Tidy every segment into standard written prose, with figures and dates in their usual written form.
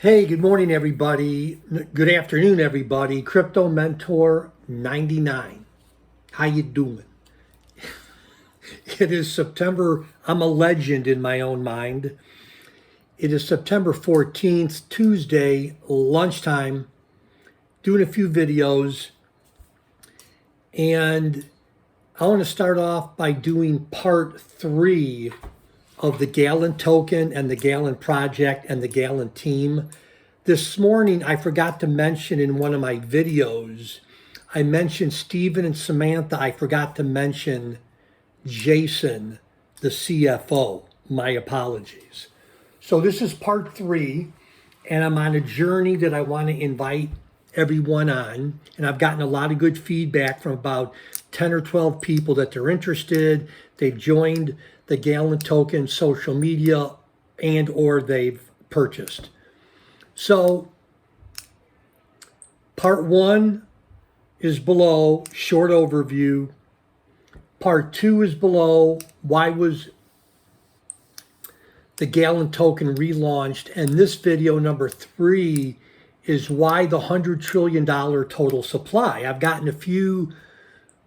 Hey, good morning, everybody. Good afternoon, everybody. Crypto Mentor 99. How you doing? It is September. I'm a legend in my own mind. It is September 14th, Tuesday, lunchtime, doing a few videos. And I want to start off by doing part 3 of the Gallant token and the Gallant project and the Gallant team. This morning, I forgot to mention in one of my videos, I mentioned Stephen and Samantha. I forgot to mention Jason, the CFO. My apologies. So this is part 3, and I'm on a journey that I want to invite everyone on. And I've gotten a lot of good feedback from about 10 or 12 people that they're interested. They've joined the Gallant token social media and or they've purchased. So part 1 is below, short overview. Part 2 is below, why was the Gallant token relaunched? And this video number 3 is why the $100 trillion total supply. I've gotten a few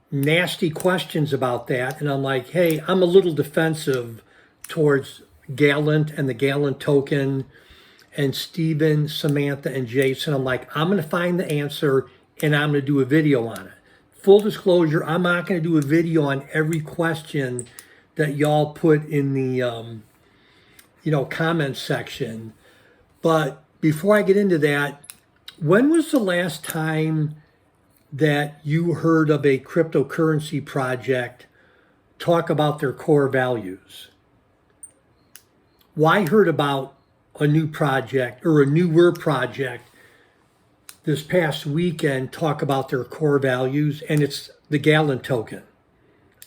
nasty questions about that, and I'm like, hey, I'm a little defensive towards Gallant and the Gallant token and Stephen, Samantha, and Jason. I'm like, I'm going to find the answer and I'm going to do a video on it. Full disclosure, I'm not going to do a video on every question that y'all put in the comment section. But before I get into that, when was the last time that you heard of a cryptocurrency project talk about their core values? Well, I heard about a new project or a newer project this past weekend talk about their core values, and it's the Gallant token.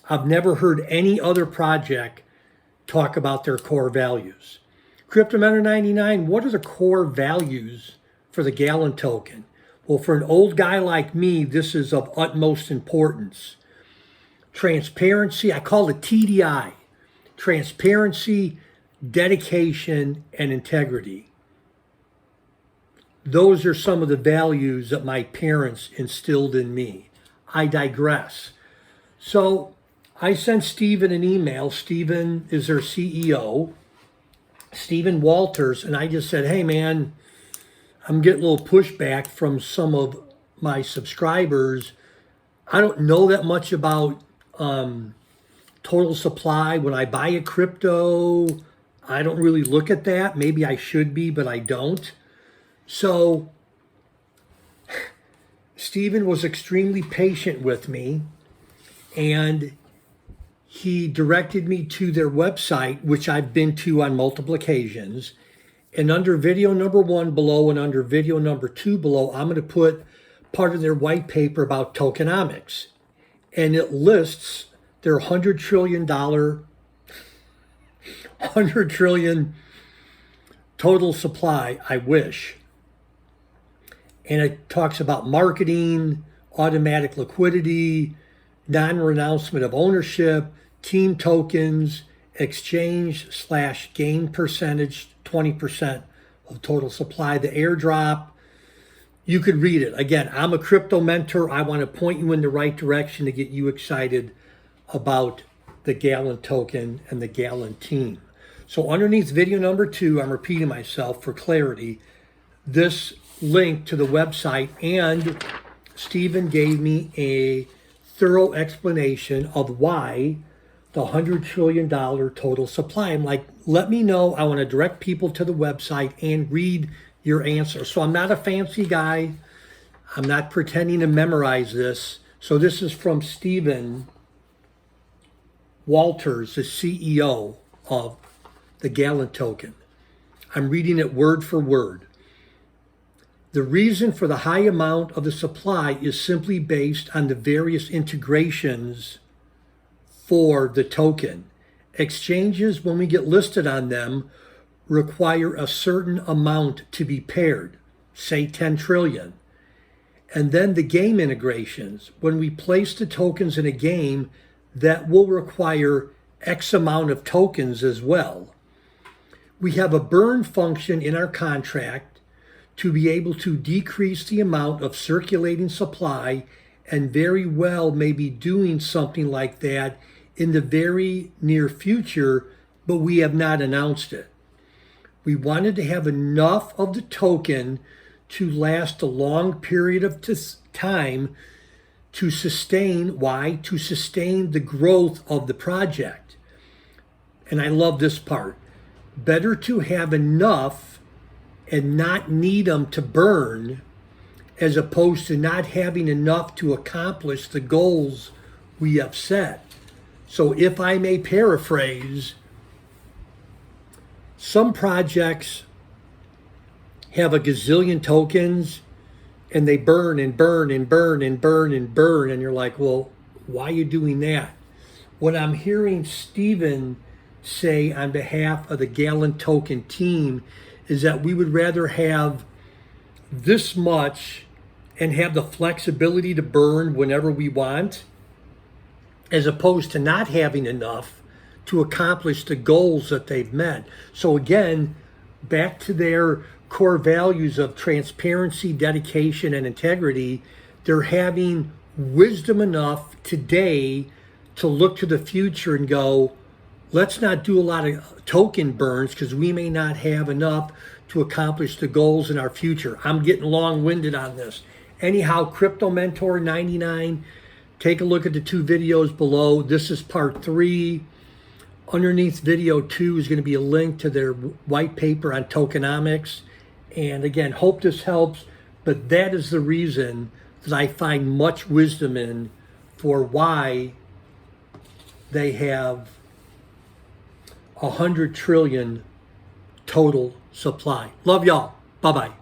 I've never heard any other project talk about their core values. Crypto Mentor 99, what are the core values for the Gallant token? Well, for an old guy like me, this is of utmost importance. Transparency, I call it TDI. Transparency, dedication, and integrity. Those are some of the values that my parents instilled in me. I digress. So I sent Stephen an email. Stephen is their CEO, Stephen Walters, and I just said, hey man, I'm getting a little pushback from some of my subscribers. I don't know that much about total supply. When I buy a crypto, I don't really look at that. Maybe I should be, but I don't. So Stephen was extremely patient with me, and he directed me to their website, which I've been to on multiple occasions. And under video number 1 below and under video number 2 below, I'm going to put part of their white paper about tokenomics. And it lists their $100 trillion total supply, I wish. And it talks about marketing, automatic liquidity, non-renouncement of ownership, team tokens, exchange/gain percentage, 20% of total supply, the airdrop. You could read it. Again, I'm a crypto mentor. I want to point you in the right direction to get you excited about the Gallant token and the Gallant team. So underneath video number 2, I'm repeating myself for clarity, this link to the website, and Stephen gave me a thorough explanation of why the $100 trillion total supply. I'm like, let me know. I want to direct people to the website and read your answer. So I'm not a fancy guy. I'm not pretending to memorize this. So this is from Stephen Walters, the CEO of the Gallant token. I'm reading it word for word. The reason for the high amount of the supply is simply based on the various integrations for the token. Exchanges, when we get listed on them, require a certain amount to be paired, say 10 trillion. And then the game integrations, when we place the tokens in a game, that will require X amount of tokens as well. We have a burn function in our contract to be able to decrease the amount of circulating supply, and very well maybe doing something like that in the very near future, but we have not announced it. We wanted to have enough of the token to last a long period of time to sustain, why? To sustain the growth of the project. And I love this part. Better to have enough and not need them to burn, as opposed to not having enough to accomplish the goals we have set. So if I may paraphrase, some projects have a gazillion tokens and they burn and burn and burn and burn and burn. And you're like, well, why are you doing that? What I'm hearing Stephen say on behalf of the Gallant token team is that we would rather have this much and have the flexibility to burn whenever we want, as opposed to not having enough to accomplish the goals that they've met. So again, back to their core values of transparency, dedication, and integrity, they're having wisdom enough today to look to the future and go, let's not do a lot of token burns because we may not have enough to accomplish the goals in our future. I'm getting long-winded on this. Anyhow, Crypto Mentor 99, take a look at the 2 videos below. This is part 3. Underneath video 2 is going to be a link to their white paper on tokenomics. And again, hope this helps, but that is the reason that I find much wisdom in for why they have 100 trillion total supply. Love y'all. Bye-bye.